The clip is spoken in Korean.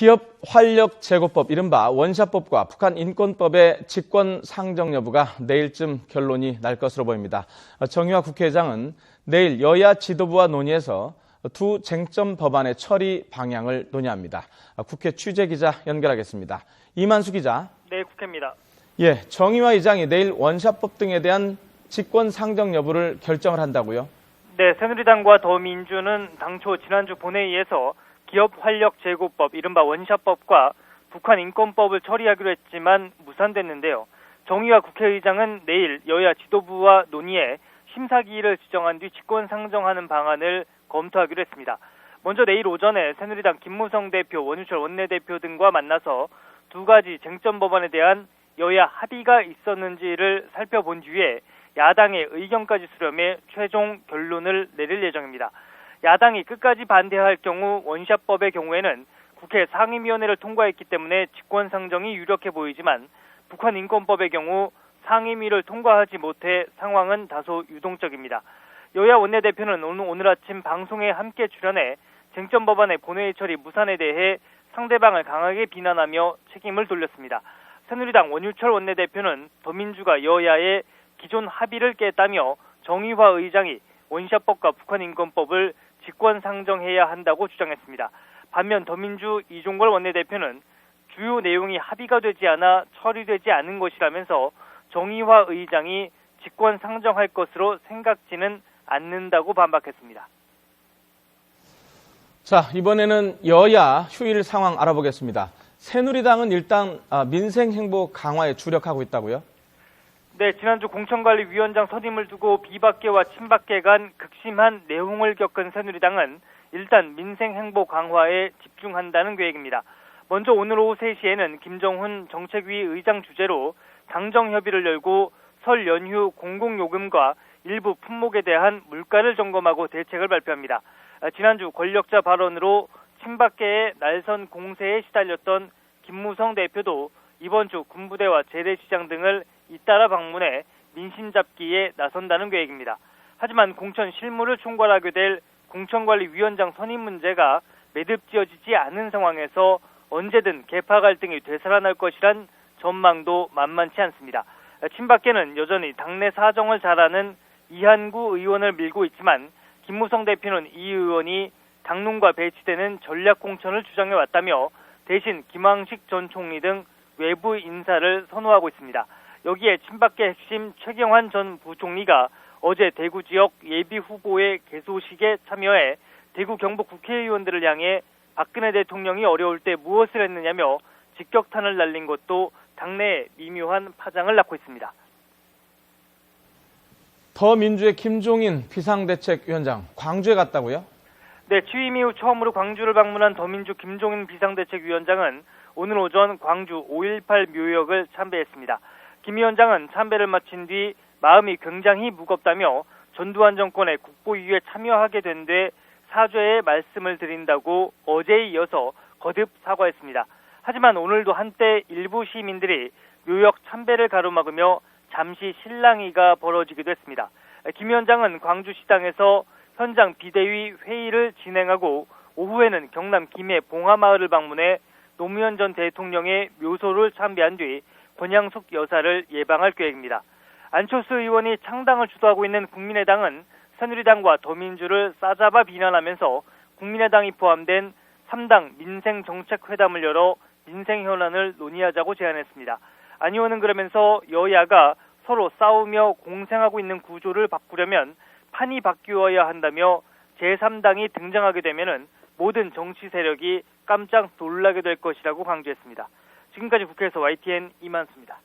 기업 활력 제고법 이른바 원샷법과 북한 인권법의 직권 상정 여부가 내일쯤 결론이 날 것으로 보입니다. 정의화 국회의장은 내일 여야 지도부와 논의해서 두 쟁점 법안의 처리 방향을 논의합니다. 국회 취재기자 연결하겠습니다. 이만수 기자. 네, 국회입니다. 예, 정의화 의장이 내일 원샷법 등에 대한 직권 상정 여부를 결정을 한다고요? 네, 새누리당과 더민주는 당초 지난주 본회의에서 기업 활력 제고법 이른바 원샷법과 북한 인권법을 처리하기로 했지만 무산됐는데요. 정의화 국회의장은 내일 여야 지도부와 논의해 심사기일을 지정한 뒤 직권 상정하는 방안을 검토하기로 했습니다. 먼저 내일 오전에 새누리당 김무성 대표, 원유철 원내대표 등과 만나서 두 가지 쟁점 법안에 대한 여야 합의가 있었는지를 살펴본 뒤에 야당의 의견까지 수렴해 최종 결론을 내릴 예정입니다. 야당이 끝까지 반대할 경우 원샷법의 경우에는 국회 상임위원회를 통과했기 때문에 직권 상정이 유력해 보이지만 북한 인권법의 경우 상임위를 통과하지 못해 상황은 다소 유동적입니다. 여야 원내대표는 오늘 아침 방송에 함께 출연해 쟁점 법안의 본회의 처리 무산에 대해 상대방을 강하게 비난하며 책임을 돌렸습니다. 새누리당 원유철 원내대표는 더민주가 여야의 기존 합의를 깼다며 정의화 의장이 원샷법과 북한 인권법을 직권 상정해야 한다고 주장했습니다. 반면 더민주 이종걸 원내대표는 주요 내용이 합의가 되지 않아 처리되지 않은 것이라면서 정의화 의장이 직권 상정할 것으로 생각지는 않는다고 반박했습니다. 자, 이번에는 여야 휴일 상황 알아보겠습니다. 새누리당은 일단 민생 행보 강화에 주력하고 있다고요? 네, 지난주 공천관리위원장 선임을 두고 비박계와 친박계 간 극심한 내홍을 겪은 새누리당은 일단 민생 행보 강화에 집중한다는 계획입니다. 먼저 오늘 오후 3시에는 김정훈 정책위 의장 주재로 당정 협의를 열고 설 연휴 공공요금과 일부 품목에 대한 물가를 점검하고 대책을 발표합니다. 지난주 권력자 발언으로 친박계의 날선 공세에 시달렸던 김무성 대표도 이번 주 군부대와 재래시장 등을 잇따라 방문해 민심 잡기에 나선다는 계획입니다. 하지만 공천 실무를 총괄하게 될 공천관리위원장 선임 문제가 매듭지어지지 않은 상황에서 언제든 계파 갈등이 되살아날 것이란 전망도 만만치 않습니다. 친박계는 여전히 당내 사정을 잘 아는 이한구 의원을 밀고 있지만 김무성 대표는 이 의원이 당론과 배치되는 전략 공천을 주장해왔다며 대신 김황식 전 총리 등 외부 인사를 선호하고 있습니다. 여기에 친박계 핵심 최경환 전 부총리가 어제 대구 지역 예비 후보의 개소식에 참여해 대구 경북 국회의원들을 향해 박근혜 대통령이 어려울 때 무엇을 했느냐며 직격탄을 날린 것도 당내에 미묘한 파장을 낳고 있습니다. 더민주의 김종인 비상대책위원장 광주에 갔다고요? 네, 취임 이후 처음으로 광주를 방문한 더민주 김종인 비상대책위원장은 오늘 오전 광주 5.18 묘역을 참배했습니다. 김 위원장은 참배를 마친 뒤 마음이 굉장히 무겁다며 전두환 정권의 국보유에 참여하게 된 데 사죄의 말씀을 드린다고 어제에 이어서 거듭 사과했습니다. 하지만 오늘도 한때 일부 시민들이 묘역 참배를 가로막으며 잠시 실랑이가 벌어지기도 했습니다. 김 위원장은 광주시당에서 현장 비대위 회의를 진행하고 오후에는 경남 김해 봉하마을을 방문해 노무현 전 대통령의 묘소를 참배한 뒤 권양숙 여사를 예방할 계획입니다. 안철수 의원이 창당을 주도하고 있는 국민의당은 새누리당과 더민주를 싸잡아 비난하면서 국민의당이 포함된 3당 민생정책회담을 열어 민생 현안을 논의하자고 제안했습니다. 안 의원은 그러면서 여야가 서로 싸우며 공생하고 있는 구조를 바꾸려면 판이 바뀌어야 한다며 제3당이 등장하게 되면 모든 정치 세력이 깜짝 놀라게 될 것이라고 강조했습니다. 지금까지 국회에서 YTN 이만수입니다.